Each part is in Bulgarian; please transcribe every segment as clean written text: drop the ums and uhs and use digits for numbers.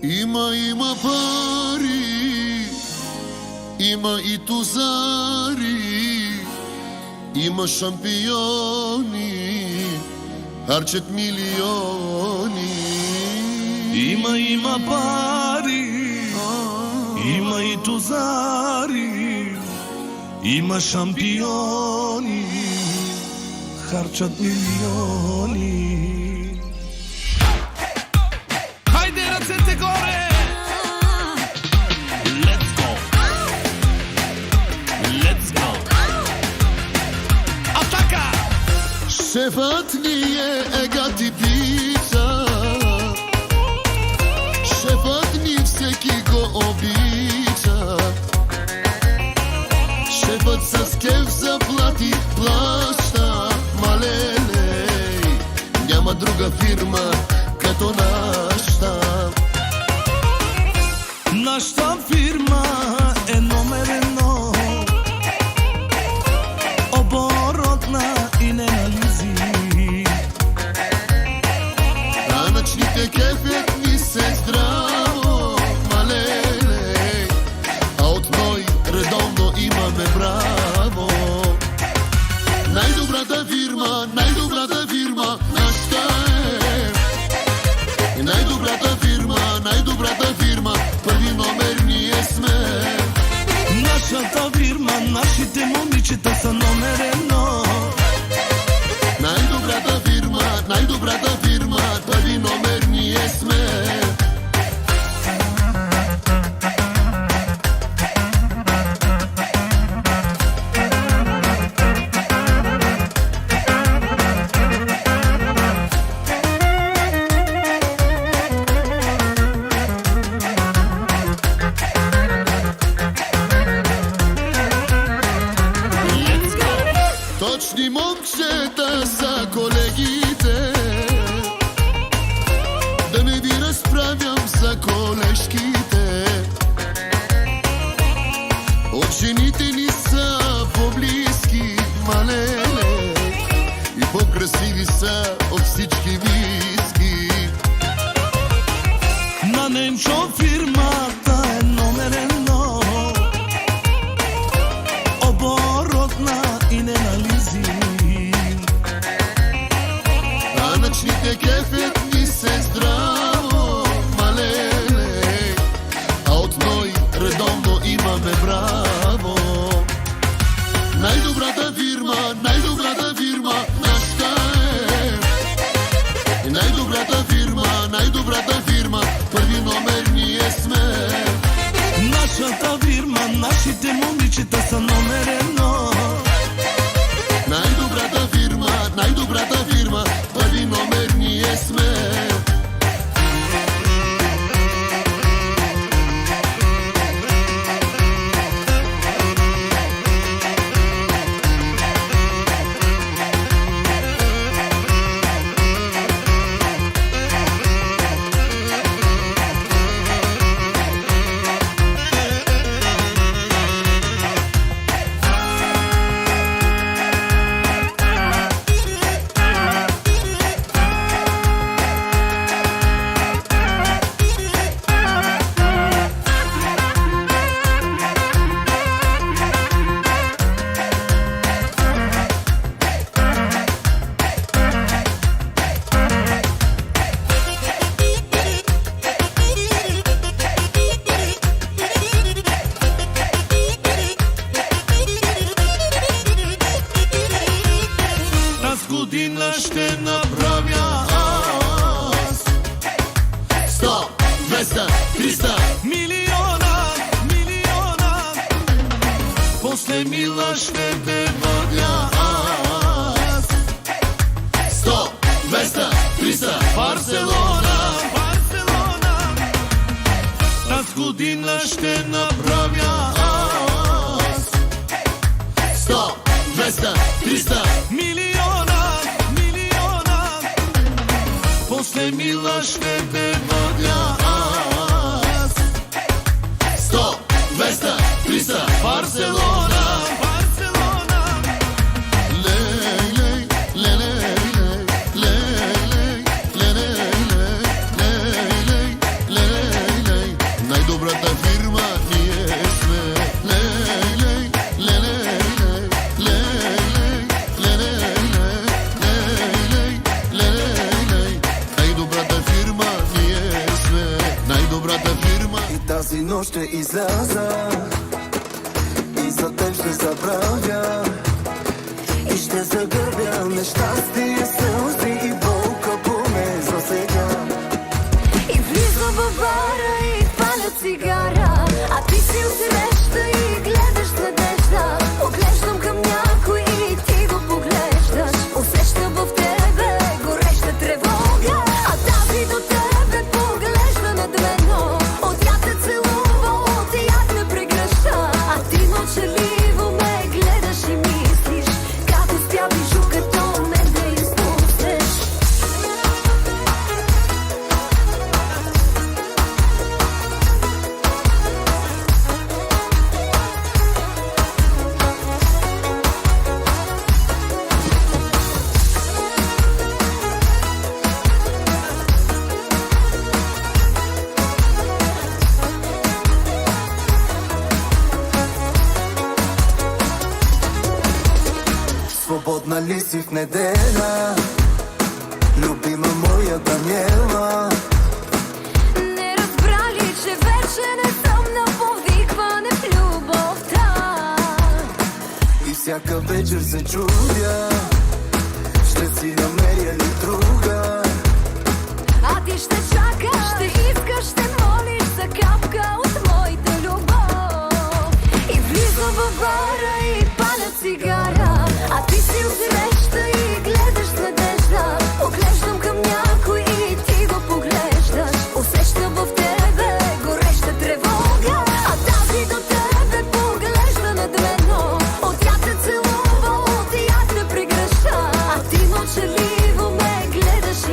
Има пари, има и тузари, има шампиони, харчат милиони. Има пари, има и тузари, има шампиони, харчат милиони. Хайде ръцете горе! Let's go! Let's go! Атака! Шефът ни е гати пица, шефът ни всеки го обича. Шефът с кеф заплати плаща, малелей, няма друга фирма като нашата. Нашата фирма е номер едно, оборотна и ненализи. Данъчните кефят ни се здраво, малелей, а от ной редовно имаме браво. Най-добрата фирма, нашата е. Най-добрата фирма, първи номер ние сме. Нашата фирма, нашите момичета са номер едно. Най-добрата фирма, първи номер ние сме. Точни момчета са колегите, да не ви разправям за колежките. От жените ни са по-близки, малеле, и по-красиви са от всички виски. На Ненчо фирмата е номер едно, оборотна и ненализи. Данъчните кефят ни се здраво, малеле, а от ной редовно имаме браво. Най-добрата фирма, нашата е. Най-добрата фирма, първи номер ние сме. Нашата фирма, нашите момичета са номер едно. Най-добрата фирма, първи номер ние сме. Година ще направя аз 100, 200, 300 милиона. После мила ще те водя аз 100, 200, 300 Барселона. Тази година ще направя аз 100, 200, 300 милиона. После мила ще те водя аз 100, 200, 300 Барселона. Лей, лей, лей, лей, лей, лей, лей, лей, лей, лей, лей, нощ ще изляза и за теб ще забравя и ще загърбя нещастие, сълзи и болка поне за сега. И влизам във бара и паля цигара, а ти си отсреща и гледаш с надежда. Оглеждам към някой и ти го поглеждаш. Усещам в тебе гореща тревога, а тази до тебе поглежда надменно. От я те целува, от я те прегръща, а ти мълчаливо ме гледаш и мислиш как успя бижу като мен да изпуснеш. Свободна ли си в неделя, любима моя Даниела? Не разбрали, че вече не съм на повикване в любовта. И всяка вечер се чудя, ще си намеря ли друга? А ти ще чакаш, ще искаш, ще молиш за капка от моята любов. И влизам във бара и паля цигара, а ти си отсреща и гледаш с надежда. Оглеждам към някой и ти го поглеждаш. Усещам в тебе гореща тревога, а тази до тебе поглежда надменно. От я те целува, от я те прегръща, а ти мълчаливо ме гледаш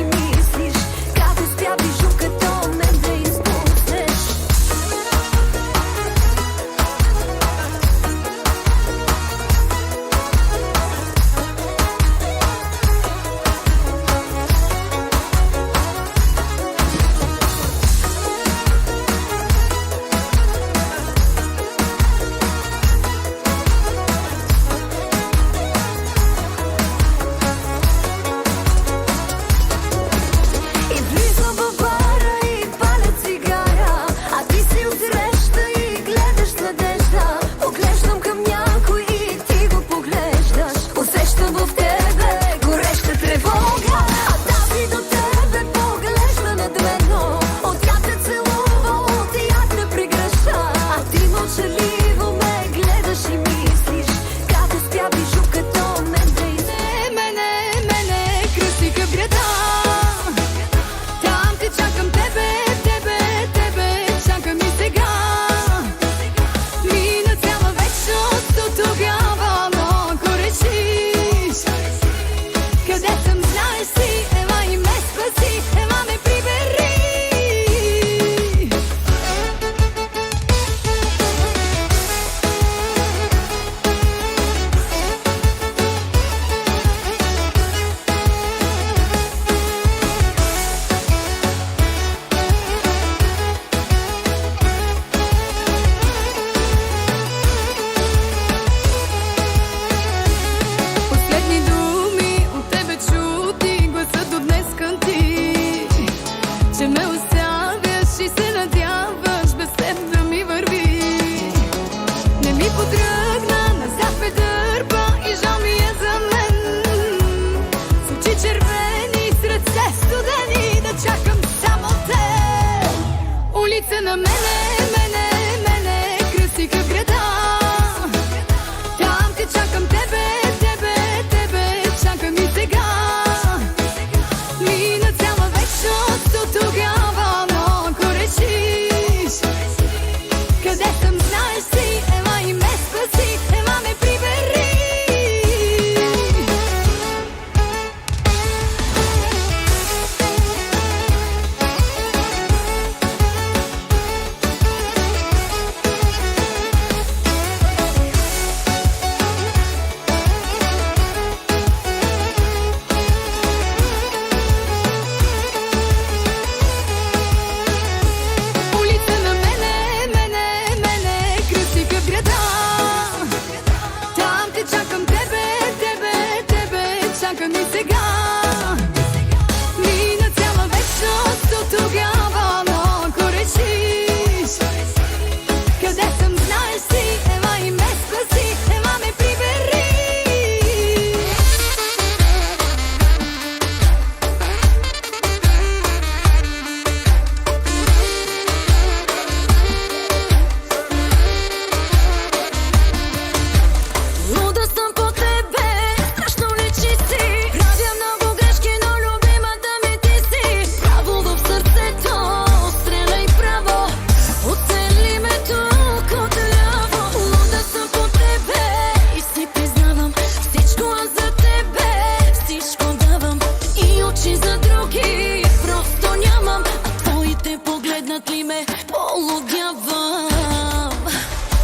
погледнат ли ме полудявам.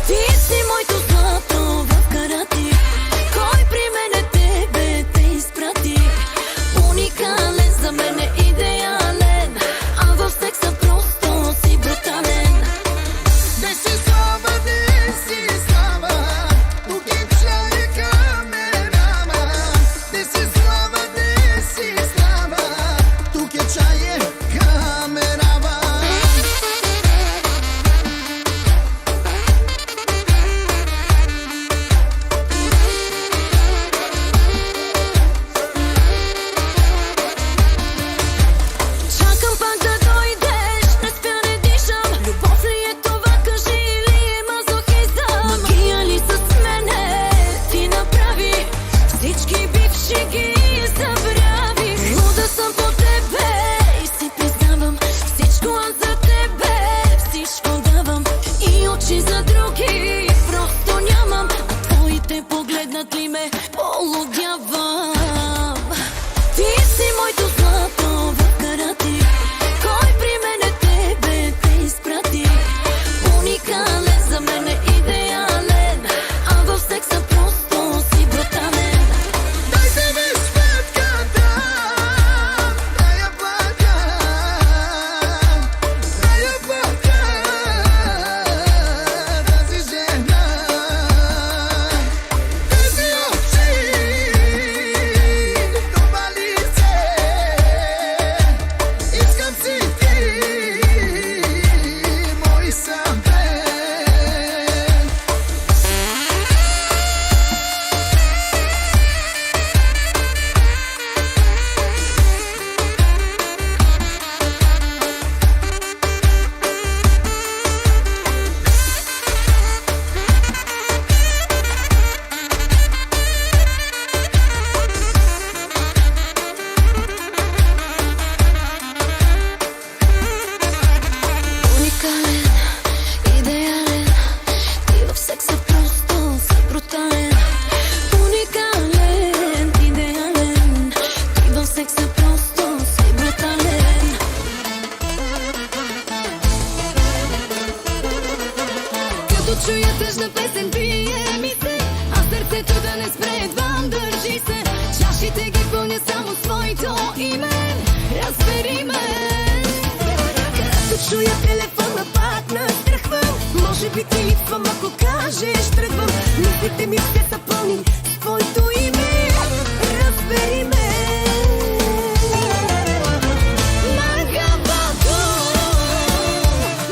Ти си моето злато в карати. Кой при мене тебе те изпрати? Уникален, за мен е идеален, а в секса просто си брутален. Не си слаба, не си слаба, тук е чая камерама. Не си слаба, не си слаба, тук е чая камерама. Чакам пак да дойдеш, не спя, не дишам. Любов ли е това, кажи, или е мазохизъм? Магия ли с мене ти направи? Всички бивши ги забрави. Луда съм по тебе и си признавам всичко аз за тебе, всичко давам. И очи за други просто нямам, а твоите погледнат ли ме полудявам. Ти си моето злато в карати. Кой при мене тебе те изпрати? Уникален, за мен е идеален, а в секса просто си брутален. Дайте ми сметката, да я платя, тази жена. Тези очи, това лице, искам си ти, мой съвет. Уникален, идеален, ти в секса просто си брутален. Уникален, идеален, ти в секса просто си брутален. Като чуя тъжна песен, бие ми се, а сърцето да не спре, едвам държи се. Чашите ги пълня само своето име, разбери ме. Като чуя телефона, пак настръхвам. Може би ти липсвам, ако кажеш тръгвам. Мислите ми все са пълни с твоето име, разбери ме. Магавато,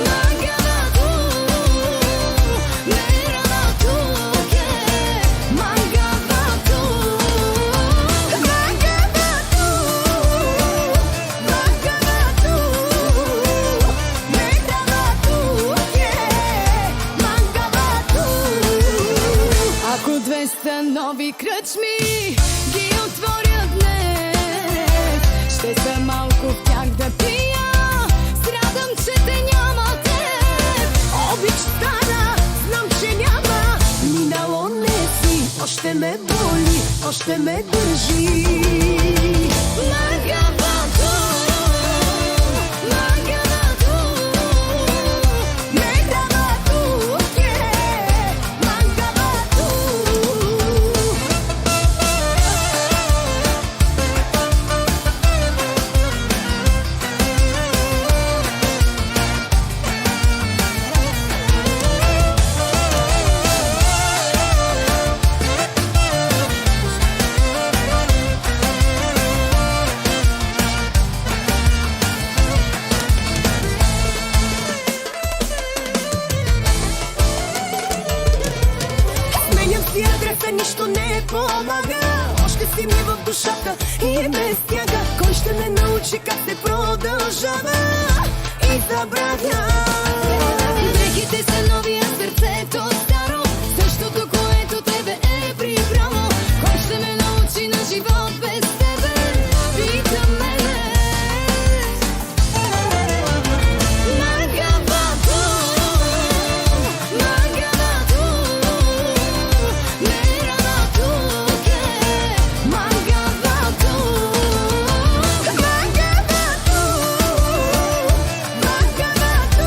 магавато, меравато ке. Магавато, магавато, магавато, меравато ке. Магавато. Ако 200 нови кръчми ги отворя днес, ще са малко в тях да пия. Страдам, че те няма теб. Обич стана, знам, че няма. Минало не си, още ме боли, още ме държи. Магавато, магавато, меравато ке. Магавато. Сменям си адреса, нищо не помага. Още си ми в душата и е без тяга. Кой ще ме научи как се продължава и забравя? Дрехите са нови, а сърцето старо. Същото, което тебе е прибрало. Кой ще ме научи на живот без тебе? Питам ме. Магавато, магавато, меравато ке. Магавато, магавато, магавато.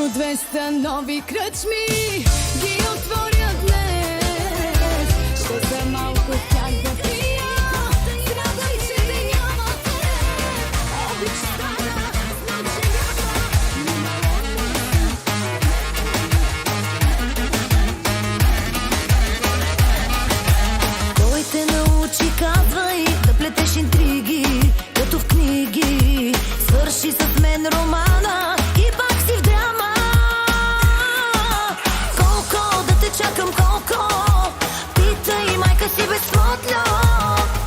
200 нови кръчми ги отворя днес. Ще се малко в тях да пия, страдай, че те няма те. Обич стана, значи кой те научи, казвай, да плетеш интриги, като в книги? Свърши с мен романа и пак си в драма. Колко да те чакам, колко? Питай майка си безплотно.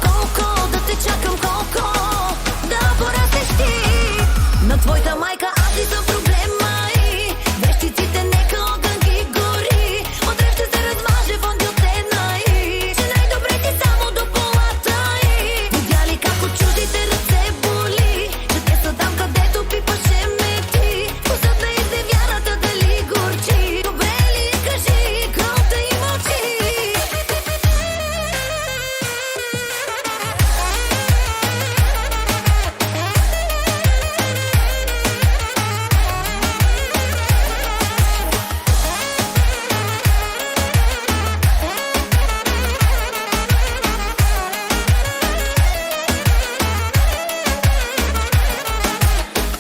Колко да те чакам, колко? Да порастеш ти. На твоята майка аз ли съм проблема и вещиците нека огън ги гори. Утре ще се размаже фондиотена и че най-добре ти само до полата и видя ли как от чуждите ръце боли, че те са там където пипаше мети. Вкусът на изневярата дали горчи? Добре ли кажи, гълта и мълчи.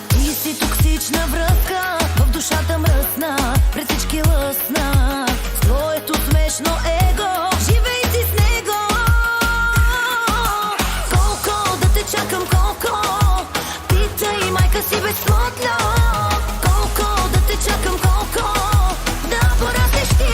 Ти си токсична връзка, в душата мръсна, пред всички лъсна. С твоето смешно его, живей си с него. Колко да те чакам, колко? Питай майка си безплотно. Колко да те чакам, колко? Да порастеш ти.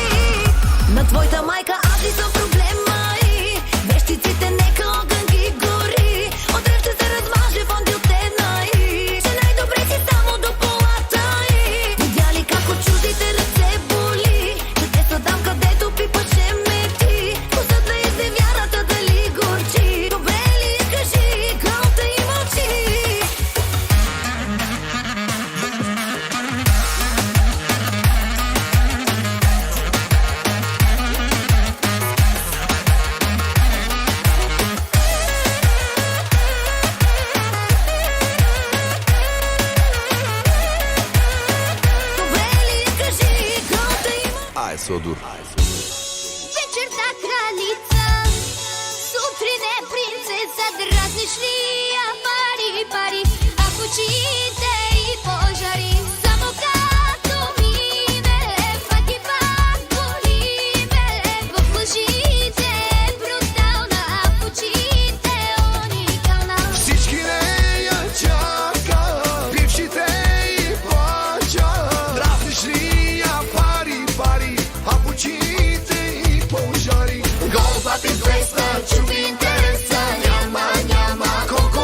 На твоята майка аз ли съм проблема и вещиците нека огън ги гори. Утре ще се размаже фондиотена и че най-добре си само до полата и видя ли как от чуждите ръце боли, че те са там където пипаше мети. Вкусът на изневярата дали горчи? Добре ли кажи, гълта и мълчи. Добре ли кажи, гълта и мълчи. Ай, Содор. Вечерта кралица, сутрин е принцеса, дразниш ли я пари, пари, а в очите и пожари. Само като мине, пак и пак боли ме. В лъжите брутална, а в очите уникална. Всички нея чакат, бившите и плачат. Дразниш ли я пари, пари, а в очите и пожари. Голба ти 200, чуби интереса, няма, няма. Колко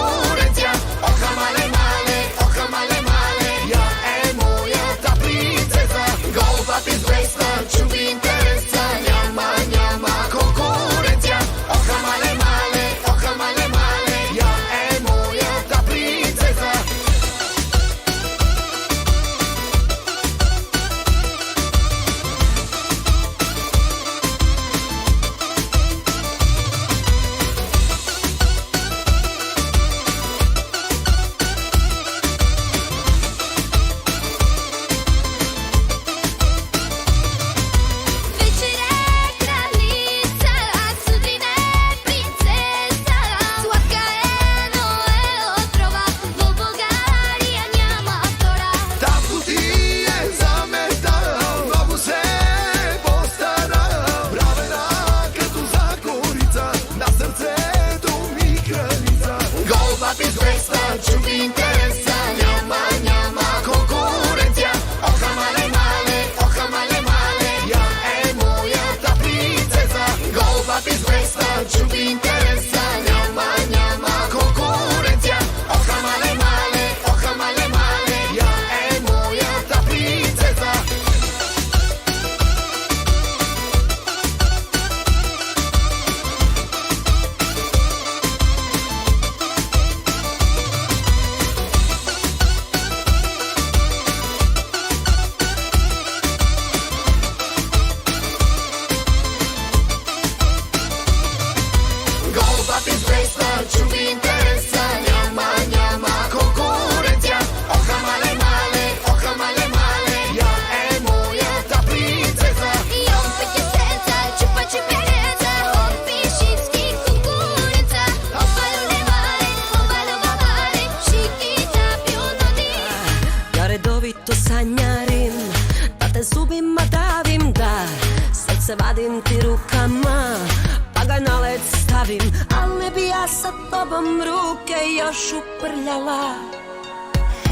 to sanjarim, da te zubima davim, da srce vadim ti rukama, pa ga na led stavim. Al ne bi ja sa tobom ruke još uprljala,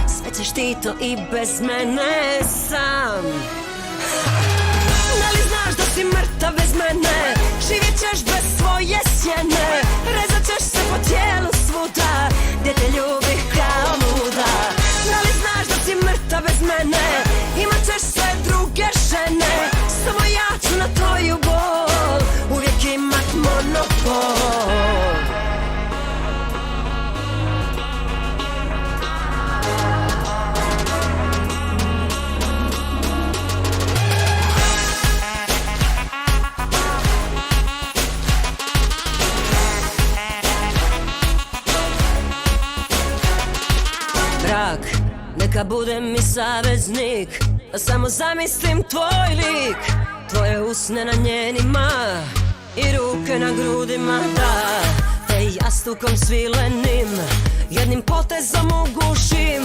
sve ćeš ti to i bez mene sam. Da li znaš da si mrtav bez mene, živjet ćeš bez svoje sjene, rezat ćeš se po tijelu svuda, gdje te ljubih kao luda. Da li znaš da si mrtav bez mene, imat ćeš sve druge žene, samo ja ću na tvoju bol uvijek imat monopol. Brak, neka budem mi saveznik, da samo zamislim tvoj lik, tvoje usne na njenima i ruke na grudima, da te jastukom svilenim jednim potezom ugušim,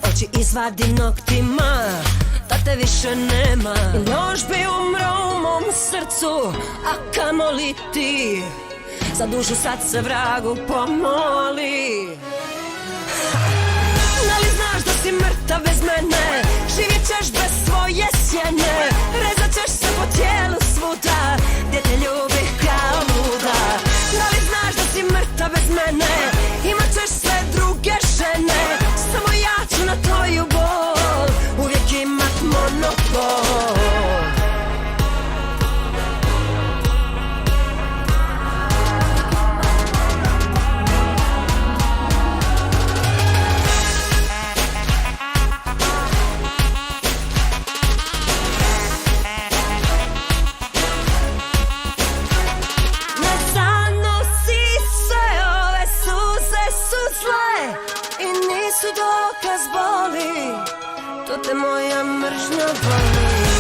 oči izvadim noktima, da te više nema. Još bi umro u mom srcu, a kamoli ti, za dušu sad se vragu pomoli. Da li znaš da si mrtav bez mene, živjet ćeš bez svoje sjene, rezat ćeš se po tijelu svuda, gdje te ljubih kao luda. Da li znaš da si mrtav bez mene, imat ćeš sve druge žene, samo ja ću na tvoju bol uvijek imat monopol. Dokaz boli, to te moja mržnja boli.